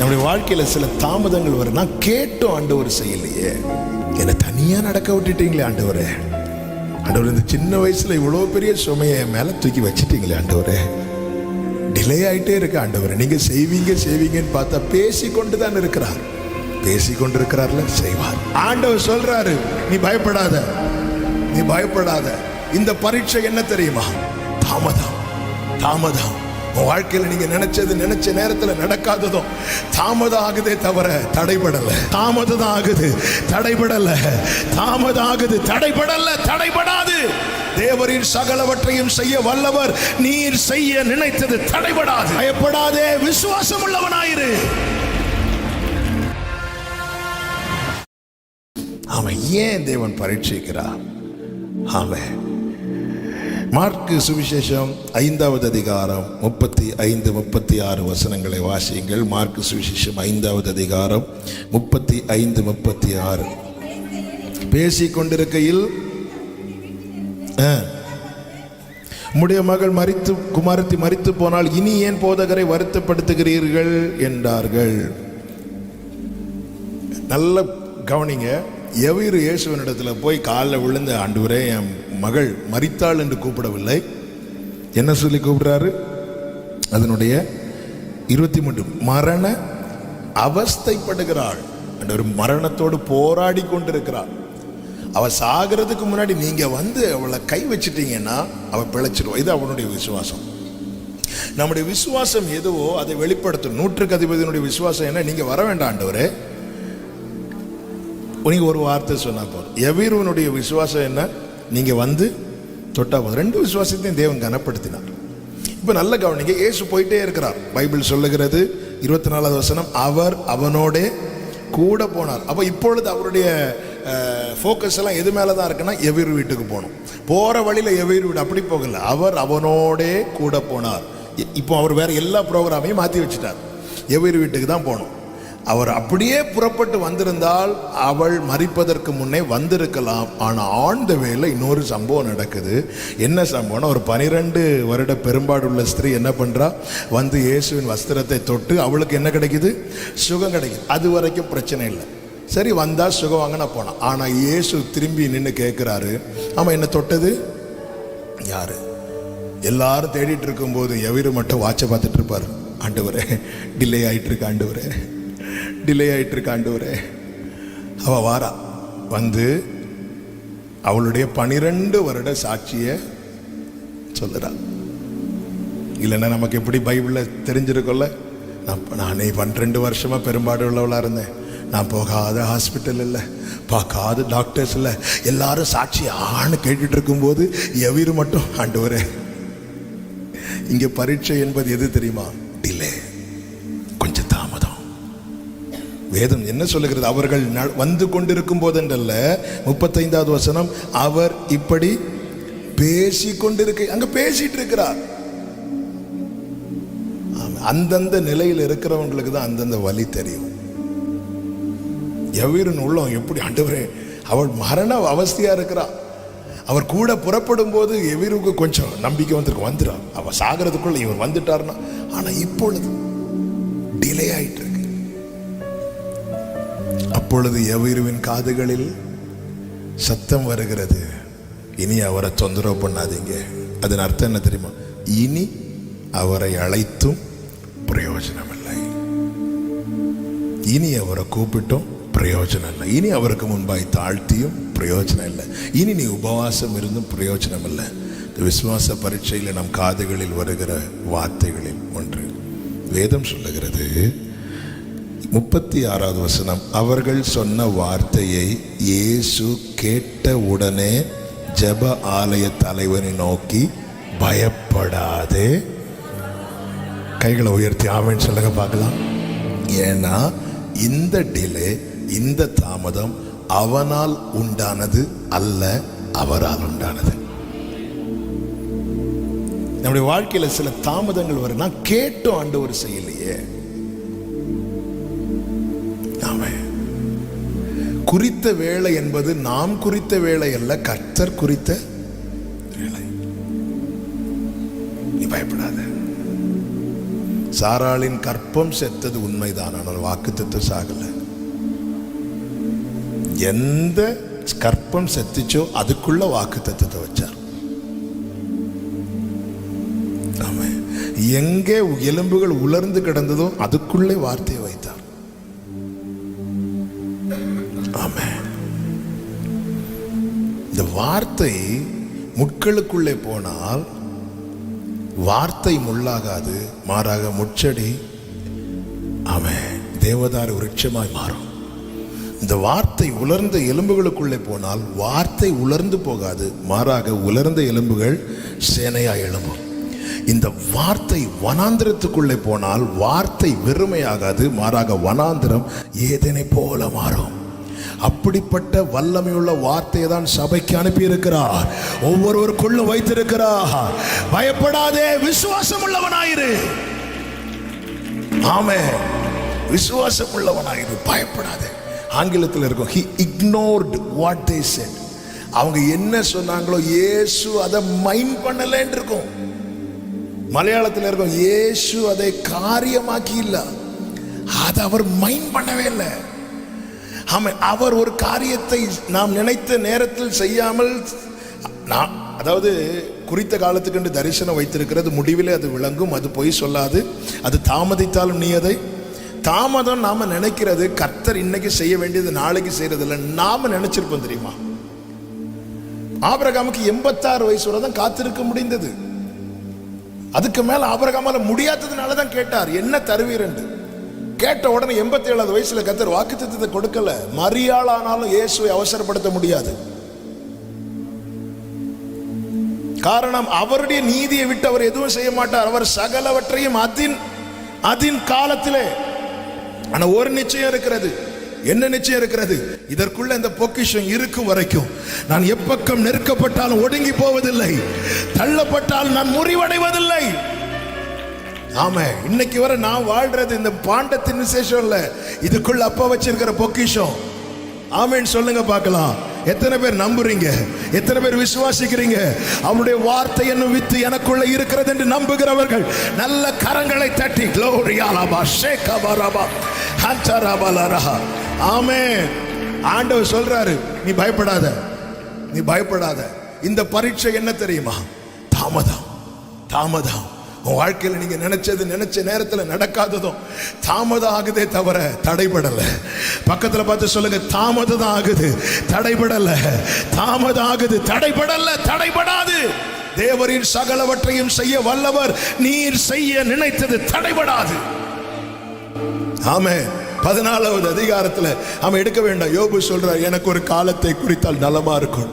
நம்முடைய வாழ்க்கையில் சில தாமதங்கள் வரும். நான் கேட்டோம் ஆண்டவர் செய்யலையே, என்னை தனியாக நடக்க விட்டுட்டீங்களே ஆண்டவரே. ஆண்டவர் இந்த சின்ன வயசுல இவ்வளோ பெரிய சுமையை மேலே தூக்கி வச்சுட்டீங்களே ஆண்டவரே. டிலே ஆகிட்டே இருக்கு ஆண்டவரே. நீங்கள் செய்வீங்கன்னு பார்த்தா பேசி கொண்டு தான் இருக்கிறார். பேசி கொண்டு இருக்கிறார்ல, செய்வார். ஆண்டவர் சொல்றாரு, நீ பயப்படாத. இந்த பரீட்சை என்ன தெரியுமா? தாமதம். உன் வாழ்க்கையில் நீங்க நினைச்ச நேரத்தில் நடக்காததும் தாமதம் ஆகுதே தவிர தடைபடல. தடைபடாது. தேவரின் சகலவற்றையும் செய்ய வல்லவர். நீர் செய்ய நினைத்தது தடைபடாது. பயப்படாதே, விசுவாசம் உள்ளவனாயிரு. அவன் ஏன் தேவன் பரீட்சிக்கிறார்? அவன் மார்க்கு சுவிசேஷம் 5வது அதிகாரம் 35-36 வசனங்களை வாசியுங்கள். மார்க்கு சுவிசேஷம் 5வது அதிகாரம் 35-36. பேசிக் கொண்டிருக்கையில் உம்முடைய மகள் குமாரத்தி மரித்து போனால் இனி ஏன் போதகரை வருத்தப்படுத்துகிறீர்கள் என்றார்கள். நல்ல கவனிங்க. எவீரு இயேசுவனிடத்தில் போய் காலில் விழுந்து, ஆண்டவரே என் மகள் மரித்தாள் என்று கூப்பிடவில்லை. என்ன சொல்லி கூப்பிடுறாரு? அதனுடைய 23 மரண அவஸ்தைப்படுகிறாள். ஆண்டவர் மரணத்தோடு போராடி கொண்டிருக்கிறாள். அவள் சாகிறதுக்கு முன்னாடி நீங்க வந்து அவளை கை வச்சிட்டீங்கன்னா அவள் பிழைச்சிருவா. இது அவனுடைய விசுவாசம். நம்முடைய விசுவாசம் எதுவோ அதை வெளிப்படுத்தும். 100க்கு அதிபதியினுடைய விசுவாசம் என்ன? நீங்க வர வேண்டாம் ஆண்டவரே, நீங்க ஒரு வார்த்தை சொன்னா போதும். எவீருவனுடைய விசுவாசம் என்ன? நீங்க வந்து தொட்டா போதும். 2 விசுவாசத்தையும் தேவன் கனப்படுத்தினார். இப்ப நல்ல கவனிங்க. இயேசு போயிட்டே இருக்கிறார். பைபிள் சொல்லுகிறது 24வது வசனம், அவர் அவனோட கூட போனார். அப்ப இப்பொழுது அவருடைய ஃபோக்கஸ் எல்லாம் எது மேலதான் இருக்குன்னா எவீரு வீட்டுக்கு போகணும். போற வழியில எவீரு வீடு அப்படி போகல, அவர் அவனோட கூட போனார். இப்போ அவர் வேற எல்லா ப்ரோக்ராமையும் மாற்றி வச்சுட்டார். எவீரு வீட்டுக்கு தான் போகணும். அவர் அப்படியே புறப்பட்டு வந்திருந்தால் அவள் மரிப்பதற்கு முன்னே வந்திருக்கலாம். ஆனால் ஆன் த வேல இன்னொரு சம்பவம் நடக்குது. என்ன சம்பவம்னா, ஒரு 12 வருட பெரும்பாடுள்ள ஸ்திரீ என்ன பண்றா? வந்து இயேசுவின் வஸ்திரத்தை தொட்டு அவளுக்கு என்ன கிடைக்குது? சுகம் கிடைக்குது. அது வரைக்கும் பிரச்சனை இல்லை. சரி, வந்தா சுகம் வாங்கினா போனான். ஆனால் இயேசு திரும்பி நின்று கேட்கிறாரு, ஆமா என்ன தொட்டது யாரு? எல்லாரும் தேடிட்டு இருக்கும்போது எவரு மட்டும் வாட்சை பார்த்துட்டு இருப்பாரு. ஆண்டவரே டிலே ஆயிட்டு இருக்கு ஆண்டவரே. அவ வாரா வந்து அவளுடைய 12 வருட சாட்சிய சொல்லுறா. இல்லைன்னா நமக்கு எப்படி பைபிள்ல தெரிஞ்சிருக்கோம்ல, நானே 12 வருஷமா பெரும்பாடு உள்ளவளா இருந்தேன். நான் போகாத ஹாஸ்பிட்டல் இல்லை, பார்க்காத டாக்டர்ஸ் இல்லை, எல்லாரும் சாட்சி ஆன்னு கேட்டுட்டு இருக்கும்போது எவரு மட்டும், ஆண்டவரே. இங்க பரீட்சை என்பது எது தெரியுமா? டிலே, கொஞ்சம் தாமதம். வேதம் என்ன சொல்லுகிறது? அவர்கள் வந்து கொண்டிருக்கும் போதென்றல்ல. 35வது வசனம், அவர் இப்படி பேசிக்கொண்டிருக்க, அங்க பேசிட்டு இருக்கிறார். அந்தந்த நிலையில் இருக்கிறவங்களுக்கு தான் அந்தந்த வழி தெரியும். எவரின் உள்ளம் எப்படி, ஆண்டவரே அவள் மரண அவஸ்தையா இருக்கிறா. அவர் கூட புறப்படும் போது எவருக்கு கொஞ்சம் நம்பிக்கை வந்துடும். அவ சாகிறதுக்குள்ள இவர் வந்துட்டார்னா. ஆனா இப்பொழுது டிலே ஆயிட்டு இருக்கு. அப்பொழுது எவருவின் காதுகளில் சத்தம் வருகிறது, இனி அவரை தொந்தரவு பண்ணாதீங்க. அதன் அர்த்தம் என்ன தெரியுமா? இனி அவரை அழைத்தும் பிரயோஜனம் இல்லை, இனி அவரை கூப்பிட்டும் பிரயோஜனம் இல்லை, இனி அவருக்கு முன்பாய் தாழ்த்தியும் பிரயோஜனம் இல்லை, இனி நீ உபவாசம் இருந்தும் பிரயோஜனம் இல்லை. இந்த விசுவாச பரீட்சையில் நம் காதுகளில் வருகிற வார்த்தைகளில் ஒன்று வேதம் சொல்லுகிறது. 36வது வசனம், அவர்கள் சொன்ன வார்த்தையை இயேசு கேட்ட உடனே ஜெப ஆலய தலைவனை நோக்கி, பயப்படாதே. கைகளை உயர்த்தி ஆமென் சொல்லுங்க பார்க்கலாம். ஏன்னா இந்த டிலே, இந்த தாமதம் அவனால் உண்டானது அல்ல, அவரால் உண்டானது. நம்முடைய வாழ்க்கையில சில தாமதங்கள் வரும். நான் கேட்டோம், ஆண்டவர் செய்யலையே. குறித்த வேளை என்பது நாம் குறித்த வேளை அல்ல, கர்த்தர் குறித்த வேளை. நீ பயப்படாத. சாராளின் கற்பம் செத்தது உண்மைதான், ஆனால் வாக்குத்தத்தம் சாகல. எந்த கற்பம் செத்துச்சோ அதுக்குள்ள வாக்குத்தத்தத்தை வச்சார். ஆமா, எங்கே எலும்புகள் உலர்ந்து கிடந்ததோ அதுக்குள்ளே வார்த்தையை வைத்தார். ஆமா, இந்த வார்த்தை முட்களுக்குள்ளே போனால் வார்த்தை முள்ளாகாது, மாறாக முட்செடி தேவதாரு விருட்சமாய் மாறும். இந்த வார்த்தை உலர்ந்த எலும்புகளுக்குள்ளே போனால் வார்த்தை உலர்ந்து போகாது, மாறாக உலர்ந்த எலும்புகள் சேனையாய் எழும்பும். இந்த வார்த்தை வனாந்திரத்துக்குள்ளே போனால் வார்த்தை வெறுமையாகாது, மாறாக வனாந்திரம் ஏதேனை போல மாறும். அப்படிப்பட்ட வல்லமையுள்ள வார்த்தையை தான் சபைக்கு அனுப்பி இருக்கிறார், ஒவ்வொருவருக்குள்ள வைத்திருக்கிறார். பயப்படாதே, விசுவாசம் உள்ளவனாயிரு. ஆமென், விசுவாசம் உள்ளவனாயிரு, பயப்படாதே. ஆங்கிலத்தில் இருக்கும் he ignored what they said. அவங்க என்ன சொன்னாங்களோ இயேசு அதை மைண்ட் பண்ணலன்னு இருக்கும். மலையாளத்தில் இருக்கும் இயேசு அதை காரியமாக்கி இல்ல, அதை அவர் மைண்ட் பண்ணவே இல்லை. அவர் ஒரு காரியத்தை நாம் நினைத்த நேரத்தில் செய்யாமல், அதாவது குறித்த காலத்துக்கு என்று தரிசனம் வைத்திருக்கிறது, முடிவிலே அது விளங்கும், அது பொய் சொல்லாது, அது தாமதித்தாலும் நீ அதை தாமதம். நாம நினைக்கிறது கர்த்தர் இன்னைக்கு செய்ய வேண்டியது நாளைக்கு செய்யறது இல்லை, நாம நினைச்சிருப்போம். தெரியுமா, ஆபிரகாமுக்கு 86 வயசு வரை தான் காத்திருக்க முடிந்தது. அதுக்கு மேல ஆபிரகாமால முடியாததுனால தான் கேட்டார், என்ன தருவீர் என்று. கேட்ட உடனே 87 வயசுல கர்த்தர் வாக்குத்தத்தத்தை கொடுக்கல. மரியாளானாலும் இயேசுவை அவசரப்படுத்த முடியாது. காரணம், அவருடைய நீதியை விட்டு அவர் எதுவும் செய்ய மாட்டார். அவர் சகலவற்றையும் அதின் காலத்திலே. ஆனா ஒரு நிச்சயம் இருக்கிறது. என்ன நிச்சயம் இருக்கிறது? இதற்குள்ள இந்த பொக்கிஷம் இருக்கும் வரைக்கும் நான் எப்பக்கம் நெருக்கப்பட்டாலும் ஒடுங்கி போவதில்லை, தள்ளப்பட்டால் நான் முறிவடைவதில்லை. ஆமா, இன்னைக்கு வரை நான் வாழ்றது இந்த பாண்டத்தின் விசேஷம் இல்ல, இதுக்குள்ள அப்பா வச்சிருக்கிற பொக்கிஷம். ஆமென் சொல்லுங்க பார்க்கலாம். எத்தனை பேர் நம்புறீங்க? எத்தனை பேர் விசுவாசிக்கிறீங்க? அவருடைய வார்த்தை என்னும் வித்து எனக்குள்ள இருக்கிறது என்று நம்புகிறவர்கள் நல்ல கரங்களை தட்டி க்ளோரியாலாபா ஷேகபரபா ஹந்தரபலரஹ. ஆமென். ஆண்டவர் சொல்றாரு, நீ பயப்படாத, நீ பயப்படாத. இந்த பரீட்சை என்ன தெரியுமா? தாமதம். தாமதம். உன் வாழ்க்கையில் நீங்க நினைச்ச நேரத்தில் நடக்காததும் தாமதம் ஆகுதே தவிர தடைபடல. பக்கத்தில் பார்த்து சொல்லுங்க, தாமதம் தான் ஆகுது, தடைபடல. தாமதம் ஆகுது, தடைபடல, தடைபடாது. தேவரின் சகலவற்றையும் செய்ய வல்லவர், நீர் செய்ய நினைத்தது தடைபடாது. ஆமென். 14வது அதிகாரத்தில் அவன் எடுக்க வேண்டாம். யோபு சொல்றார், எனக்கு ஒரு காலத்தை குறித்தால் நலமா இருக்கும்.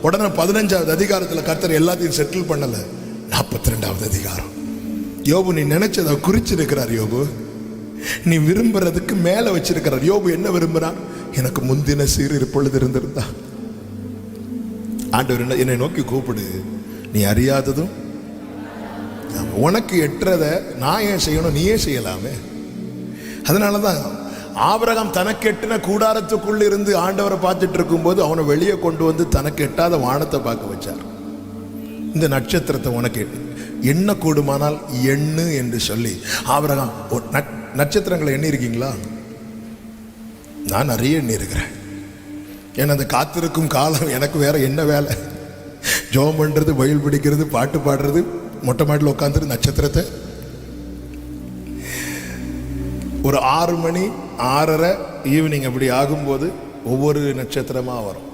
உடனே 15வது அதிகாரத்தில் கர்த்தர் எல்லாத்தையும் செட்டில் பண்ணல. 42வது அதிகாரம், யோபு நீ நினைச்சதை குறிச்சிருக்கிறார். யோபு நீ விரும்புறதுக்கு மேல வச்சிருக்கிறார். யோபு என்ன விரும்புறான்? எனக்கு முந்தின சீர் இப்பொழுது இருந்திருந்தா. ஆண்டவர் என்னை நோக்கி கூப்பிடு, நீ அறியாததும் உனக்கு எட்டுறத நான் ஏன் செய்யணும், நீயே செய்யலாமே. அதனாலதான் ஆபிரகாம் தனக்கு எட்டின கூடாரத்துக்குள்ள இருந்து ஆண்டவரை பார்த்துட்டு இருக்கும்போது அவனை வெளியே கொண்டு வந்து தனக்கு எட்டாத வானத்தை பார்க்க வச்சார். இந்த நட்சத்திரத்தை உனக்கு எண்ண கூடுமானால் எண்ணு என்று சொல்லி ஆபிரகாம், நட்சத்திரங்களை எண்ணி இருக்கீங்களா? நான் நிறைய எண்ணி இருக்கிறேன். ஏன்னா அந்த காத்திருக்கும் காலம் எனக்கு வேற என்ன வேலை? ஜோம் பண்றது, வயல் பிடிக்கிறது, பாட்டு பாடுறது, மொட்டை மாட்டில் உட்காந்துரு நட்சத்திரத்தை. ஒரு 6 மணி 6:30 ஈவினிங் அப்படி ஆகும்போது ஒவ்வொரு நட்சத்திரமா வரும்.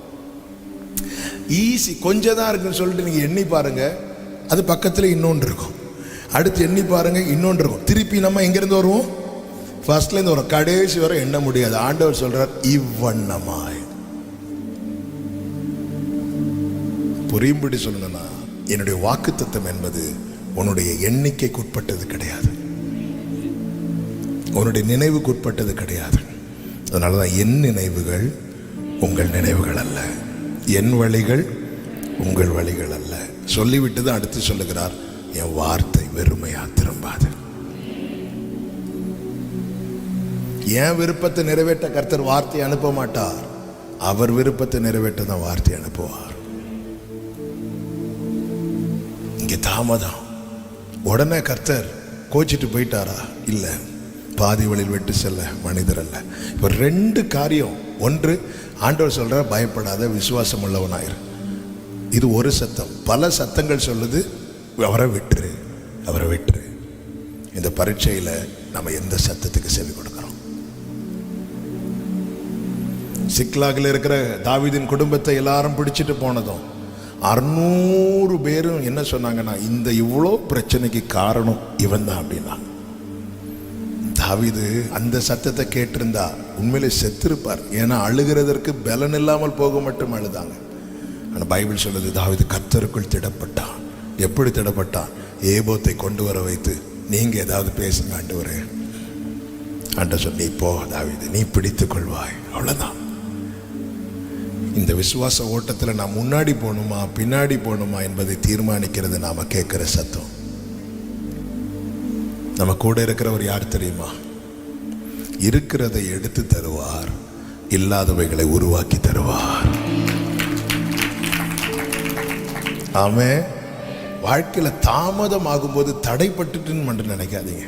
ஈஸி, கொஞ்சம் தான் இருக்குன்னு சொல்லிட்டு நீங்க எண்ணி பாருங்க, அது பக்கத்துல இன்னொன்று இருக்கும். அடுத்து எண்ணி பாருங்க, இன்னொன்று இருக்கும். திருப்பி நம்ம எங்கிருந்து வருவோம்? ஃபர்ஸ்ட்ல இருந்து வரும். கடைசி வரை எண்ண முடியாது. ஆண்டவர் சொல்றார், இவ்வண்ணமாய். புரியும்படி சொல்லணும்னா, என்னுடைய வாக்குத்தத்தம் என்பது உன்னுடைய எண்ணிக்கைக்குட்பட்டது கிடையாது, உன்னுடைய நினைவுக்குட்பட்டது கிடையாது. அதனாலதான் என் நினைவுகள் உங்கள் நினைவுகள் அல்ல, என் வழிகள் உங்கள் வழிகள் அல்ல சொல்லிவிட்டது. அடுத்து சொல்லுகிறார், என் வார்த்தை வெறுமையா திரும்பாது. என் விருப்பத்தை நிறைவேற்ற கர்த்தர் வார்த்தையை அனுப்ப மாட்டார், அவர் விருப்பத்தை நிறைவேற்ற தான் வார்த்தை அனுப்புவார். இங்கே தாமதம். உடனே கர்த்தர் கோச்சிட்டு போயிட்டாரா? இல்லை. பாதி வழியில் விட்டு செல்ல மனிதர் அல்ல. இப்போ 2 காரியம். ஒன்று, ஆண்டவர் சொல்ற பயப்படாத, விசுவாசம் உள்ளவனாயிரு. இது ஒரு சத்தம். பல சத்தங்கள் சொல்லுது அவரை விட்டுரு, அவரை விட்டுரு. இந்த பரீட்சையில் நம்ம எந்த சத்தத்துக்கு செவி கொடுக்கிறோம்? சிக்லாகில் இருக்கிற தாவீதின் குடும்பத்தை எல்லாரும் பிடிச்சிட்டு போனதும் 600 பேரும் என்ன சொன்னாங்கன்னா, இந்த இவ்வளோ பிரச்சனைக்கு காரணம் இவன் தான் அப்படின்னா. தாவீது அந்த சத்தத்தை கேட்டிருந்தா உண்மையிலே செத்திருப்பார். ஏன்னா அழுகிறதற்கு பலன் இல்லாமல் போக மட்டும் அழுதாங்க. ஆனால் பைபிள் சொல்லுது, தாவீது கர்த்தருக்குள் திடப்பட்டான். எப்படி திடப்பட்டான்? ஏபோத்தை கொண்டு வர வைத்து, நீங்க ஏதாவது பேசுங்க ஆண்டவரே. ஆண்டவர் சொல்லி, போ தாவீது, நீ பிடித்துக் கொள்வாய். அவ்வளவுதான். இந்த விசுவாச ஓட்டத்தில் நான் முன்னாடி போகணுமா பின்னாடி போகணுமா என்பதை தீர்மானிக்கிறது நாம கேட்கிற சத்தம். நம்ம கூட இருக்கிறவர் யார் தெரியுமா? இருக்கிறதை எடுத்து தருவார், இல்லாதவைகளை உருவாக்கி தருவார். ஆமே. வாழ்க்கையில் தாமதம் ஆகும்போது தடைப்பட்டுட்டுன்னு மட்டும் நினைக்காதீங்க.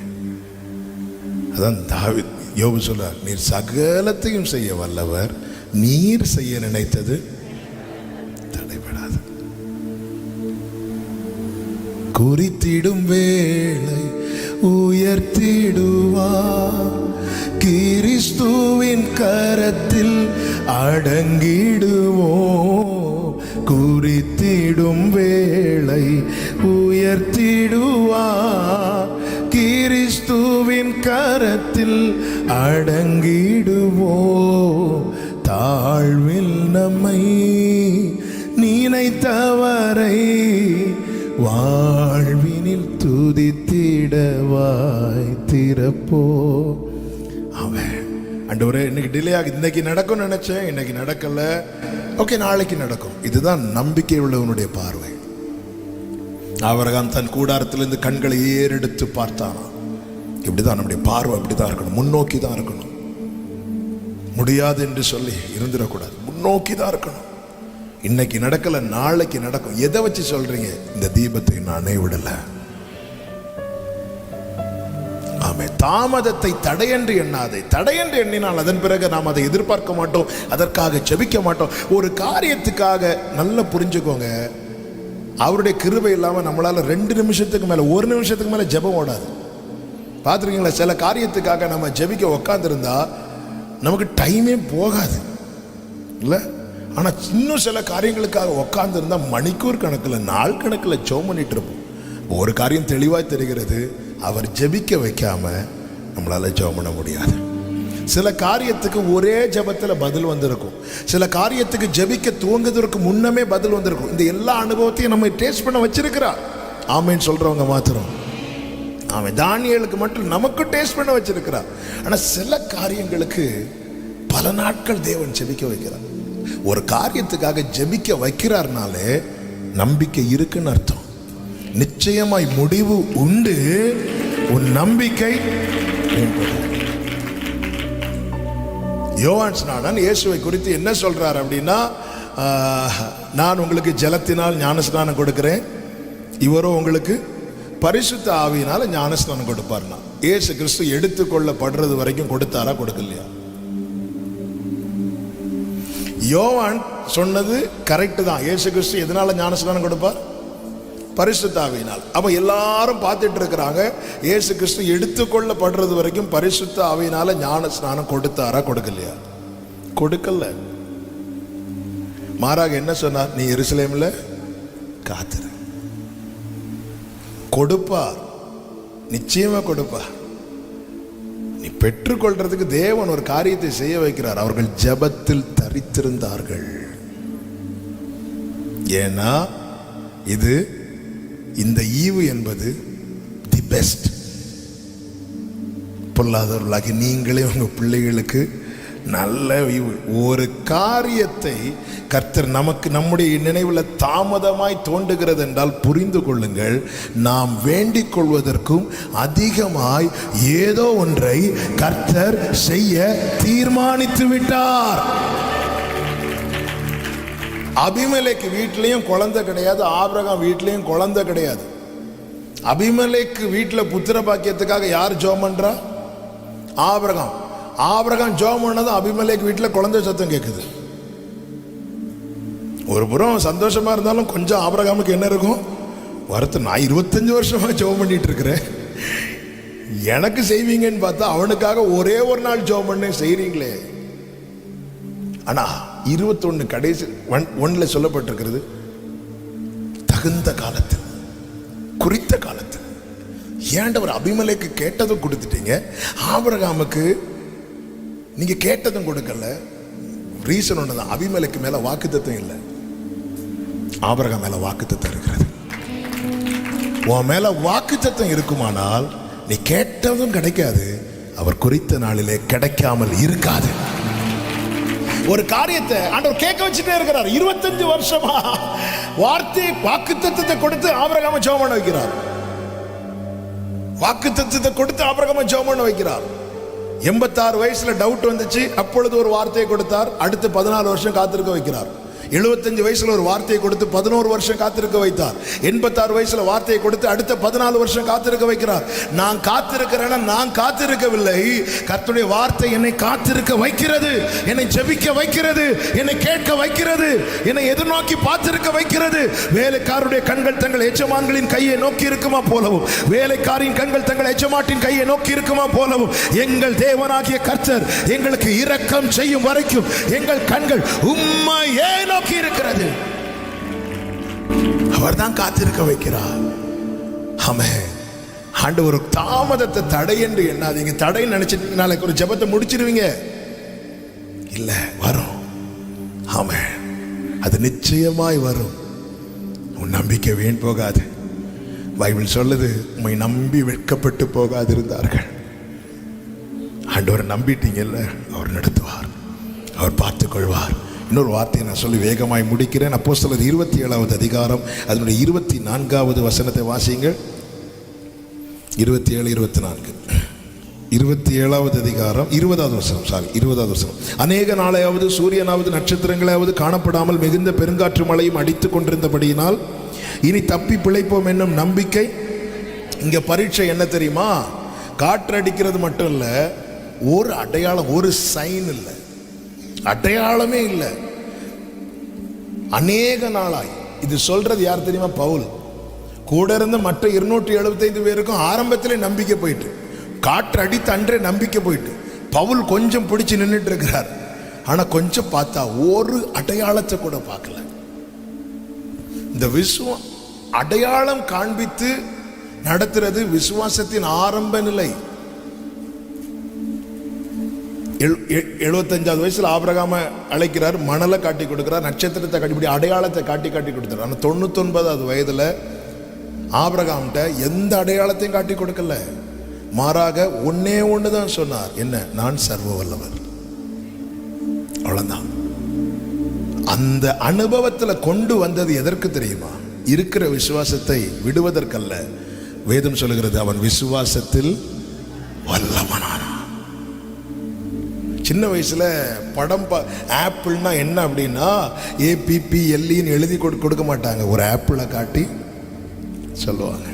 அதான் தாவீது, யோபு சொல்றார், நீர் சகலத்தையும் செய்ய வல்லவர், நீர் செய்ய நினைத்தது தடைபடாது. குறித்திடும் வேளை உயர்த்திடுவார், கிறிஸ்துவின் கரத்தில் அடங்கிடுவோம். குறித்திடும் வேளை உயர்த்திடுவார், கிறிஸ்துவின் கரத்தில் அடங்கிடுவோம். தாழ்வில் நம்மை நினைத்தவரை வாழ்வினில் துதித்திடவாய் திறப்போ. அவன் ஆண்டவரே, இன்னைக்கு டிலே ஆகி, இன்னைக்கு நடக்கும் நினைச்சேன், இன்னைக்கு நடக்கல, ஓகே நாளைக்கு நடக்கும். இதுதான் நம்பிக்கை உள்ளவனுடைய பார்வை. ஆபிரகாம் தன் கூடாரத்திலிருந்து கண்களை ஏறெடுத்து பார்த்தானா. இப்படிதான் நம்முடைய பார்வை, அப்படிதான் இருக்கணும், முன்னோக்கி தான் இருக்கணும். முடியாது என்று சொல்லி இருந்துடக்கூடாது, முன்னோக்கி தான் இருக்கணும். இன்னைக்கு நடக்கல, நாளைக்கு நடக்கும். எதை வச்சு சொல்றீங்க? இந்த தீபத்தை நானே விடல. ஆமே. தாமதத்தை தடையென்று எண்ணாதே. தடையென்று எண்ணினால் அதன் பிறகு நாம் அதை எதிர்பார்க்க மாட்டோம், அதற்காக ஜெபிக்க மாட்டோம். ஒரு காரியத்துக்காக நல்லா புரிஞ்சுக்கோங்க, அவருடைய கிருபை இல்லாமல் நம்மளால 2 நிமிஷத்துக்கு மேல, 1 நிமிஷத்துக்கு மேல ஜெபம் ஓடாது. பார்த்துருக்கீங்களா? சில காரியத்துக்காக நம்ம ஜெபிக்க உக்காந்துருந்தா நமக்கு டைமே போகாது இல்லை? ஆனால் இன்னும் சில காரியங்களுக்காக உக்காந்துருந்தா மணிக்கூர் கணக்கில், நாள் கணக்கில் ஜெபம் பண்ணிட்டு இருப்போம். ஒரு காரியம் தெளிவாக தெரிகிறது, அவர் ஜெபிக்க வைக்காம நம்மளால ஜெபம் பண்ண முடியாது. சில காரியத்துக்கு ஒரே ஜெபத்தில் பதில் வந்திருக்கும், சில காரியத்துக்கு ஜெபிக்க துவங்குவதற்கு முன்னமே பதில் வந்திருக்கும். இந்த எல்லா அனுபவத்தையும் நம்ம டேஸ்ட் பண்ண வச்சிருக்கிறார். ஆமேன்னு சொல்றவங்க மாத்திரம். அவன் தானியேலுக்கு மட்டும் நமக்கு டேஸ்ட் பண்ண வச்சிருக்கிறார். ஆனா சில காரியங்களுக்கு பல நாட்கள் தேவன் ஜெபிக்க வைக்கிறார். ஒரு காரியத்துக்காக ஜெபிக்க வைக்கிறார்னாலே நம்பிக்கை இருக்குன்னு அர்த்தம். நிச்சயமாய் முடிவு உண்டு, உன் நம்பிக்கை. யோவான் ஸ்நானன் இயேசுவை குறித்து என்ன சொல்றார் அப்படின்னா, நான் உங்களுக்கு ஜலத்தினால் ஞானஸ்நானம் கொடுக்கிறேன், இவரோ உங்களுக்கு பரிசுத்த ஆவியினால ஞானஸ்நானம் கொடுப்பார்னா. இயேசு கிறிஸ்து எடுத்துக்கொள்ளப்படுறது வரைக்கும் கொடுத்தாரா, கொடுக்கலையா? யோவான் சொன்னது கரெக்ட் தான். இயேசு கிறிஸ்து எதனால ஞானஸ்நானம் கொடுப்பார்? பரிசுத்த ஆவியினால். அப்ப எல்லாரும் பார்த்துட்டு இருக்கிறாங்க, இயேசு கிறிஸ்து எடுத்துக்கொள்ளப்படுறது வரைக்கும் பரிசுத்த ஆவியினால ஞானஸ்நானம் கொடுத்தாரா, கொடுக்கலையா? கொடுக்கல. மாறாக என்ன சொன்னார்? நீ எருசலேம்ல காத்திரு, கொடுப்பார், நிச்சயமா கொடுப்பார். நீ பெற்றுக்கொள்றதுக்கு தேவன் ஒரு காரியத்தை செய்ய வைக்கிறார். அவர்கள் ஜெபத்தில் தரித்திருந்தார்கள். ஏன்னா இது, இந்த ஈவு என்பது தி பெஸ்ட். பொல்லாதவர்களாகி நீங்களே உங்க பிள்ளைகளுக்கு நல்ல ஈவு. ஒரு காரியத்தை கர்த்தர் நமக்கு நம்முடைய நினைவில் தாமதமாய் தோன்றுகிறது என்றால் புரிந்து கொள்ளுங்கள், நாம் வேண்டிக் கொள்வதற்கும் அதிகமாய் ஏதோ ஒன்றை கர்த்தர் செய்ய தீர்மானித்து விட்டார். அபிமெலேக்கு வீட்லயும் குழந்தை கிடையாது, ஆபிரகாம் வீட்லயும் குழந்தை கிடையாது. அபிமெலேக்கு வீட்டில் புத்திர பாக்கியத்துக்காக யார் ஜெபம் பண்றா? ஆபிரகாம். ஆபிரகாம் ஜெபம் பண்ணதும் அபிமெலேக்கு வீட்டில் குழந்தை சத்தம் கேட்குது. ஒரு புறம் சந்தோஷமா இருந்தாலும் கொஞ்சம் ஆபிரகாமுக்கு என்ன இருக்கும்? வருத்தம். நான் 25 வருஷமா ஜெபம் பண்ணிட்டு இருக்கிறேன், எனக்கு செய்வீங்கன்னு பார்த்தா அவனுக்காக ஒரே ஒரு நாள் ஜெபம் பண்ண செய்றீங்களே. ஆனா 21 கடைசி 1 சொல்லப்பட்டிருக்கிறது, தகுந்த காலத்தில், குறித்த காலத்தில். ஏண்டவர் அபிமெலேக்கு கேட்டதும் கொடுத்துட்டீங்க, ஆபிரகாமுக்கு நீங்க கேட்டதும் கொடுக்கல. ரீசன் ஒண்ணுதான், அபிமெலேக்கு மேல வாக்குத்தத்தம் இல்லை, ஆபிரகாம் மேல வாக்குத்தத்தம் இருக்கிறது. உன் மேல வாக்குத்தத்தம் இருக்குமானால் நீ கேட்டதும் கிடைக்காது, அவர் குறித்த நாளிலே கிடைக்காமல் இருக்காது. ஒரு காரியத்தை ஆண்டவர் கேட்க வச்சுட்டே இருக்கிறார். 25 வருஷமா வார்த்தை வாக்குத்தத்தத்தை கொடுத்து ஆபிரகாமை ஜெபம் பண்ண வைக்கிறார். வாக்குத்தத்தத்தை கொடுத்து ஆபிரகாமை ஜெபம் பண்ண வைக்கிறார். 86 வயசுல டவுட் வந்துச்சு, அப்பொழுது ஒரு வார்த்தையை கொடுத்தார். அடுத்து 14 வருஷம் காத்திருக்க வைக்கிறார். 75 வயசுல ஒரு வார்த்தையை கொடுத்து 11 வருஷம் காத்திருக்க வைத்தார். 86 வயசுல வார்த்தையை கொடுத்து அடுத்த 14 வருஷம் காத்திருக்க வைக்கிறார். நான் காத்திருக்கிறேன், நான் காத்திருக்கவில்லை, கர்த்தருடைய வார்த்தை என்னை காத்திருக்க வைக்கிறது, என்னை ஜெபிக்க வைக்கிறது, என்னை கேட்க வைக்கிறது, என்னை எதிர்நோக்கி பார்த்திருக்க வைக்கிறது. வேலைக்காரருடைய கண்கள் தங்கள் எஜமான்களின் கையை நோக்கி இருக்குமா போலவும், வேலைக்காரின் கண்கள் தங்கள் எஜமாட்டின் கையை நோக்கி இருக்குமா போலவும், எங்கள் தேவனாகிய கர்த்தர் எங்களுக்கு இரக்கம் செய்யும் வரைக்கும் எங்கள் கண்கள் உம்மையே நோக்கி இருக்கிறது. அவர்தான் காத்திருக்க வைக்கிறார். ஆமென். ஆண்டவர் தாமதத்தை தடை என்று எண்ணாதீங்க. தடை நினைச்சிட்டு நாளைக்கு ஒரு ஜெபத்தை முடிச்சிருவீங்க இல்ல, வரும். ஆமென். அது நிச்சயமாய் வரும். உன் நம்பிக்கை வீண் போகாது. பைபிள் சொல்லுது, உம்மை நம்பி வெட்கப்பட்டு போகாதிருந்தார்கள். ஆண்டவர் நம்பிட்டீங்கல்ல, அவர் நடத்துவார், அவர் பார்த்துக் கொள்வார். இன்னொரு வார்த்தையை நான் சொல்லி வேகமாய் முடிக்கிறேன். அப்போஸ்தலர் 27வது அதிகாரம் அதனுடைய 24வது வசனத்தை வாசியுங்கள். 27, 24. 27வது அதிகாரம் 20வது வசனம். 20வது வசனம். அநேக நாளையாவது சூரியனாவது நட்சத்திரங்களாவது காணப்படாமல் மிகுந்த பெருங்காற்று மழையும் அடித்துக் கொண்டிருந்தபடியினால் இனி தப்பி பிழைப்போம் என்னும் நம்பிக்கை. இங்க பரீட்சை என்ன தெரியுமா? காற்று அடிக்கிறது மட்டும் இல்ல, ஒரு அடையாளம், ஒரு சைன் இல்லை, அடையாளமே இல்லை. அநேக நாளாய். இது சொல்றது யார் தெரியுமா? பவுல். கூட இருந்த மற்ற 275 பேருக்கும் ஆரம்பத்திலே நம்பிக்கை போயிட்டு, காற்று அடித்து அன்றே நம்பிக்கை போயிட்டு, பவுல் கொஞ்சம் பிடிச்சு நின்றுட்டு இருக்கிறார். ஆனா கொஞ்சம் பார்த்தா ஒரு அடையாளத்தை கூட பார்க்கல. இந்த அடையாளம் காண்பித்து நடத்துறது விசுவாசத்தின் ஆரம்ப நிலை. 75வது வயசுல ஆபிரகாமை அழைக்கிறார், மணலை காட்டி கொடுக்கிறார், நட்சத்திரத்தை காட்டி, அடையாளத்தை காட்டி கொடுத்தார். ஆனால் 99வது வயதுல ஆபிரகாம்கிட்ட எந்த அடையாளத்தையும் காட்டி கொடுக்கல. மாறாக ஒன்னே ஒண்ணுதான் சொன்னார், என்ன? நான் சர்வ வல்லவர். அவ்வளவுதான். அந்த அனுபவத்துல கொண்டு வந்தது எதற்கு தெரியுமா? இருக்கிற விசுவாசத்தை விடுவதற்கல்ல. வேதம் சொல்லுகிறது, அவன் விசுவாசத்தில் வல்லவனான. சின்ன வயசுல படம் ஆப்பிள்னா என்ன அப்படின்னா APPLEன்னு எழுதி கொடுக்க மாட்டாங்க, ஒரு ஆப்பிளை காட்டி சொல்லுவாங்க.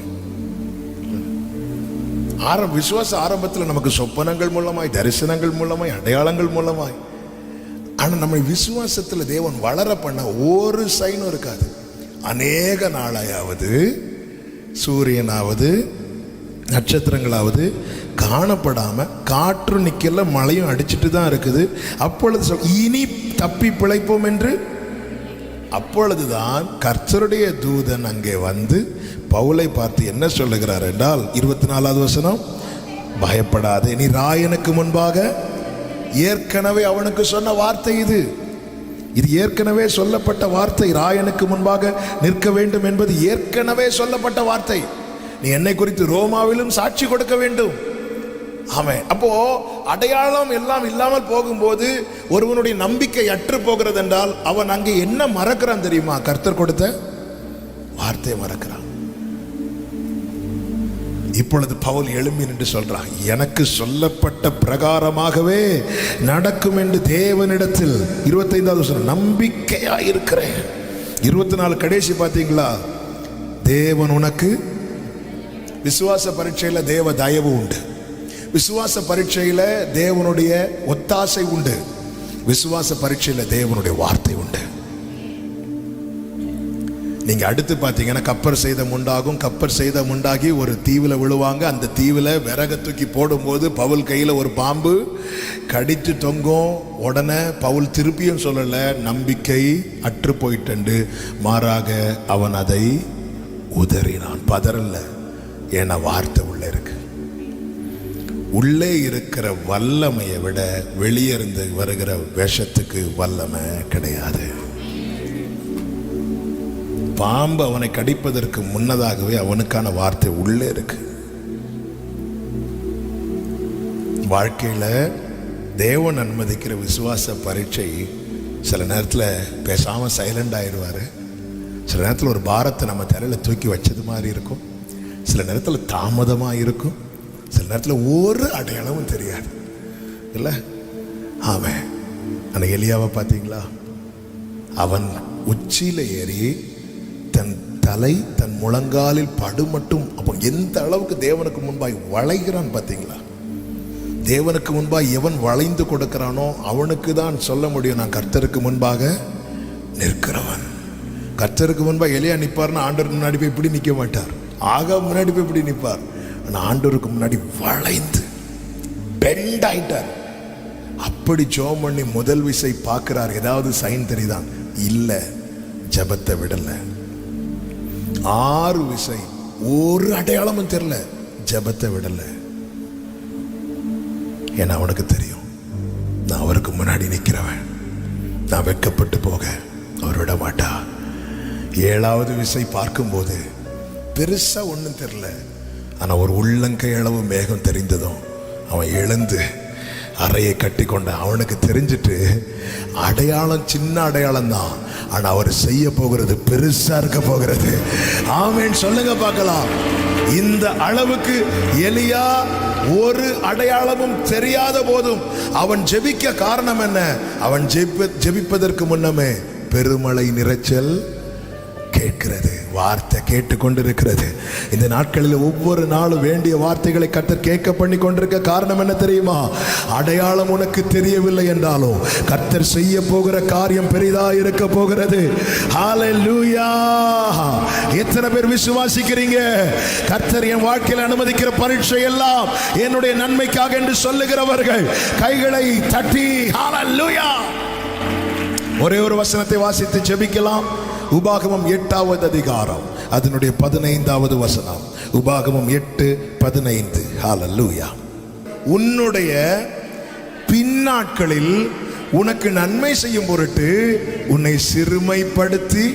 விசுவாச ஆரம்பத்தில் நமக்கு சொப்பனங்கள் மூலமாய், தரிசனங்கள் மூலமாய், அடையாளங்கள் மூலமாய். ஆனா நம்ம விசுவாசத்தில் தேவன் வளர பண்ண ஒரு சைனும் இருக்காது. அநேக நாளாயாவது சூரியனாவது நட்சத்திரங்களாவது காணப்படாம, காற்று நிக்கல, மழையும் அடிச்சுட்டு தான் இருக்குது. அப்பொழுது இனி தப்பி பிழைப்போம் என்று. அப்பொழுதுதான் கர்த்தருடைய தூதன் அங்கே வந்து பவுலை பார்த்து என்ன சொல்லுகிறார் என்றால், 24வது வசனம், பயப்படாதே, நீ ராயனுக்கு முன்பாக. ஏற்கனவே அவனுக்கு சொன்ன வார்த்தை இது ஏற்கனவே சொல்லப்பட்ட வார்த்தை. ராயனுக்கு முன்பாக நிற்க வேண்டும் என்பது ஏற்கனவே சொல்லப்பட்ட வார்த்தை. நீ என்னை குறித்து ரோமாவிலும் சாட்சி கொடுக்க வேண்டும். ஆமென். அப்போ அடையாளம் எல்லாம் இல்லாமல் போகும்போது ஒருவனுடைய நம்பிக்கை அற்று போகிறது என்றால் அவன் அங்கே என்ன மறக்கிறான் தெரியுமா? கர்த்தர் கொடுத்த வார்த்தையை மறக்கிறான். இப்பொழுது பவுல் எழும்பி நின்று சொல்றான், எனக்கு சொல்லப்பட்ட பிரகாரமாகவே நடக்கும் என்று தேவனிடத்தில் 25வது வசனம் நம்பிக்கையா இருக்கிறேன். 24 கடைசி பார்த்தீங்களா? தேவன் உனக்கு விசுவாச பரீட்சையில தேவ தயவு உண்டு. விசுவாச பரீட்சையில தேவனுடைய ஒத்தாசை உண்டு. விசுவாச பரீட்சையில தேவனுடைய வார்த்தை உண்டு. நீங்க அடுத்து பார்த்தீங்கன்னா கப்பர் சேதம் உண்டாகும். கப்பர் சேதம் உண்டாகி ஒரு தீவில் விழுவாங்க. அந்த தீவில் விறக தூக்கி போடும்போது பவுல் கையில் ஒரு பாம்பு கடித்து தொங்கும். உடனே பவுல் திருப்பியும் சொல்லல, நம்பிக்கை அற்று போயிட்டு, மாறாக அவன் அதை உதறினான். பதறல்ல, ஏன்னா வார்த்தை உள்ள இருக்கு. உள்ளே இருக்கிற வல்லமையை விட வெளியே இருந்து வருகிற விஷத்துக்கு வல்லமை கிடையாது. பாம்பு அவனை கடிப்பதற்கு முன்னதாகவே அவனுக்கான வார்த்தை உள்ளே இருக்கு. வாழ்க்கையில தேவன் அனுமதிக்கிற விசுவாச பரீட்சை சில நேரத்தில் பேசாம சைலண்ட் ஆயிடுவாரு. சில நேரத்தில் ஒரு பாரத்தை நம்ம தலையில தூக்கி வச்சது மாதிரி இருக்கும். சில நேரத்தில் தாமதமாக இருக்கும். சில நேரத்தில் ஒரு அடையாளமும் தெரியாது இல்லை. ஆமாம், அந்த எலியாவை பார்த்தீங்களா? அவன் உச்சியில் ஏறி தன் தலை தன் முழங்காலில் படு மட்டும். அப்போ எந்த அளவுக்கு தேவனுக்கு முன்பாய் வளைகிறான் பார்த்தீங்களா? தேவனுக்கு முன்பாய் எவன் வளைந்து கொடுக்கிறானோ அவனுக்கு தான் சொல்ல முடியும், நான் கர்த்தருக்கு முன்பாக நிற்கிறவன். கர்த்தருக்கு முன்பாக எலியா நிற்பார்னா ஆண்டவருக்கு முன்னாடி போய் இப்படி நிற்க மாட்டார். ஆக முன்னாடி போய் இப்படி நிற்பார். ஆனால் ஆண்டவருக்கு முன்னாடி வளைந்து பெண்ட் ஆயிட்டார். அப்படி ஜெபம் பண்ணி முதல் விசை பார்க்கிறார். ஏதாவது சைன் தெரியுதான்? இல்லை, ஜெபத்தை விடல. 6 விசை ஒரு அடையாளமும் தெரியல, ஜெபத்தை விடல. ஏன்னா அவனுக்கு தெரியும், நான் அவருக்கு முன்னாடி நிற்கிறவன், நான் வெட்கப்பட்டு போக அவர் விட மாட்டா. 7வது விசை பார்க்கும்போது பெருசா ஒன்றும் தெரியல, ஆனா ஒரு உள்ளங்கை அளவு மேகம் தெரிந்ததும் அவன் எழுந்து அறையை கட்டி கொண்ட. அவனுக்கு தெரிஞ்சிட்டு அடையாளம் சின்ன அடையாளம் தான், ஆனா அவர் செய்ய போகிறது பெருசா இருக்க போகிறது. ஆமென் சொல்லுங்க பார்க்கலாம். இந்த அளவுக்கு எலியா ஒரு அடையாளமும் தெரியாத போதும் அவன் ஜெபிக்க காரணம் என்ன? அவன் ஜெபிப்பதற்கு முன்னமே பெருமழை நிறைச்சல் கேட்கிறது, வார்த்தை கேட்டு கொண்டிருக்கிறது. இந்த நாட்களில் ஒவ்வொரு நாளும் வேண்டிய வார்த்தைகளை கர்த்தர் கேட்க பண்ணி கொண்டிருக்க காரணம் என்ன தெரியுமா? அடையாளம் உனக்கு தெரியவில்லை என்றாலும் கர்த்தர் செய்ய போகிற காரியம் பெரிதா இருக்க போகிறது. ஹல்லேலூயா! எத்தனை பேர் விசுவாசிக்கிறீங்க? கர்த்தர் என் வாழ்க்கையில் அனுமதிக்கிற பரீட்சை எல்லாம் என்னுடைய நன்மைக்காக என்று சொல்லுகிறவர்கள் கைகளை தட்டி ஹல்லேலூயா! ஒரே ஒரு வசனத்தை வாசித்து ஜெபிக்கலாம். உபாகமம் 8வது அதிகாரம் அதனுடைய 15வது வசனம். உபாகமம் 8:15. ஹல்லேலூயா! உன்னுடைய பின்னாட்களில் உனக்கு நன்மை செய்யும் பொருட்டு உன்னை சிறுமைப்படுத்தி.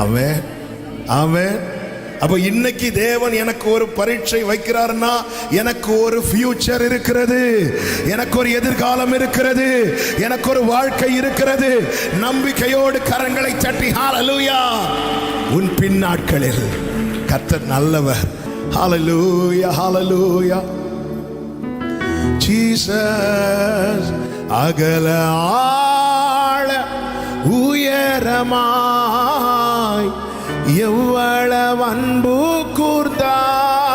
ஆமென், ஆமென். அப்ப இன்னைக்கு தேவன் எனக்கு ஒரு பரீட்சை வைக்கிறார்னா எனக்கு ஒரு ஃபியூச்சர் இருக்கிறது, எனக்கு ஒரு எதிர்காலம் இருக்கிறது, எனக்கு ஒரு வாழ்க்கை இருக்கிறது. நம்பிக்கையோடு கரங்களை தட்டி ஹல்லேலூயா! உன் பின்னாட்களில் கர்த்தர் நல்லவர். ஹல்லேலூயா, ஹல்லேலூயா. ஜீசஸ் அகல ஆழ உயரமாய் எவ்வளவு அன்பு கூர்ந்தார்.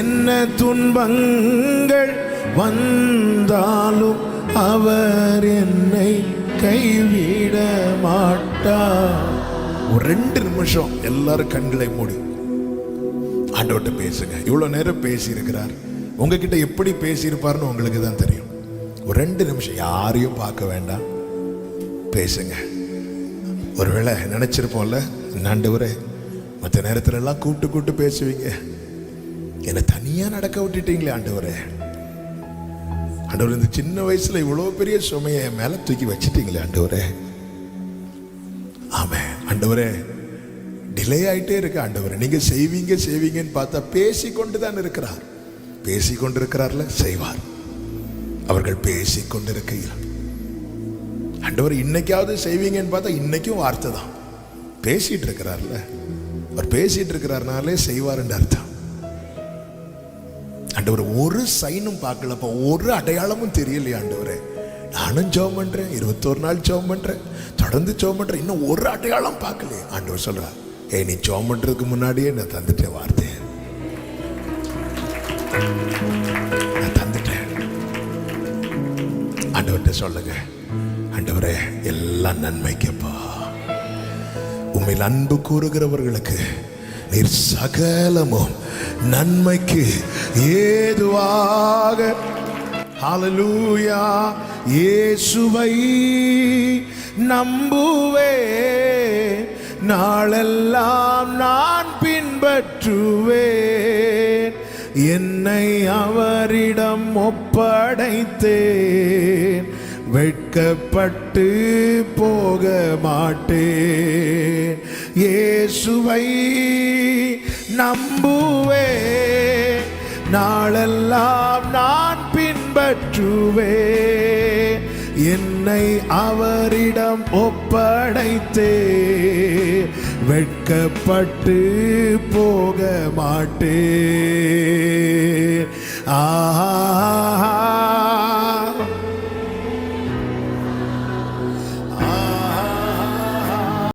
என்ன துன்பங்கள் வந்தாலும் அவர் என்னை கைவிட மாட்டார். ஒரு 2 நிமிஷம் எல்லாரும் கண்களை மூடி ஆண்டவர்கிட்ட பேசுங்க. இவ்வளவு நேரம் பேசி இருக்கிறார், உங்ககிட்ட எப்படி பேசியிருப்பார்னு உங்களுக்கு தான் தெரியும். ஒரு 2 நிமிஷம் யாரையும் பார்க்க வேண்டாம், பேசுங்க. ஒருவேளை நினைச்சிருப்போம்ல, ஆண்டவரே மற்ற நேரத்துல எல்லாம் கூப்பிட்டு பேசுவீங்க, என்னை தனியா நடக்க விட்டுட்டீங்களே ஆண்டவரே. ஆண்டவர் இந்த சின்ன வயசுல இவ்வளவு பெரிய சுமையை என் மேல தூக்கி வச்சிட்டீங்களே ஆண்டவரே. ஆமே ஆண்டவரே, டிலே ஆயிட்டே இருக்கு ஆண்டவரே. நீங்க செய்வீங்கன்னு பார்த்தா பேசிக்கொண்டு தான் இருக்கிறார். பேசிக்கொண்டிருக்கிறார்ல, செய்வார். அவர்கள் பேசிக்கொண்டிருக்கையில் ஆண்டவர் இன்னைக்காவது செய்வீங்கன்னு பார்த்தா இன்னைக்கும் வார்த்தை தான். பேசிட்டு இருக்கிறார்ல, அவர் பேசிட்டு இருக்கிறார்னாலே செய்வார்ன்னு அர்த்தம். ஆண்டவர் ஒரு சைனும் பார்க்கலப்பா, ஒரு அடையாளமும் தெரியலையா ஆண்டவரே. நானும் ஜெபம் பண்றேன், 21 நாள் ஜெபம் பண்றேன், தொடர்ந்து ஜெபம் பண்றேன், இன்னும் ஒரு அடையாளம் பார்க்கலையே. ஆண்டவர் சொல்றார், நீ ஜெபம் பண்றதுக்கு முன்னாடியே நான் தந்துட்டேன் வார்த்தை, நான் தந்துட்டேன். ஆண்டவர்கிட்ட சொல்லுங்க, ஆண்டவரே எல்லாம் நன்மைக்கப்பா, உண்மையில் அன்பு கூறுகிறவர்களுக்கு நீர் சகலமும் நன்மைக்கு ஏதுவாக. ஹல்லேலூயா. இயேசுவை நம்புவே, நாளெல்லாம் நான் பின்பற்றுவேன், என்னை அவரிடம் ஒப்படைத்தேன், வெட்கப்பட்டு போக மாட்டேன். இயேசுவை நம்புவேன், நாளெல்லாம் நான் பின்பற்றுவேன், என்னை அவரிடம் ஒப்படைத்தேன், வெட்கப்பட்டு போக மாட்டேன். ஆஹா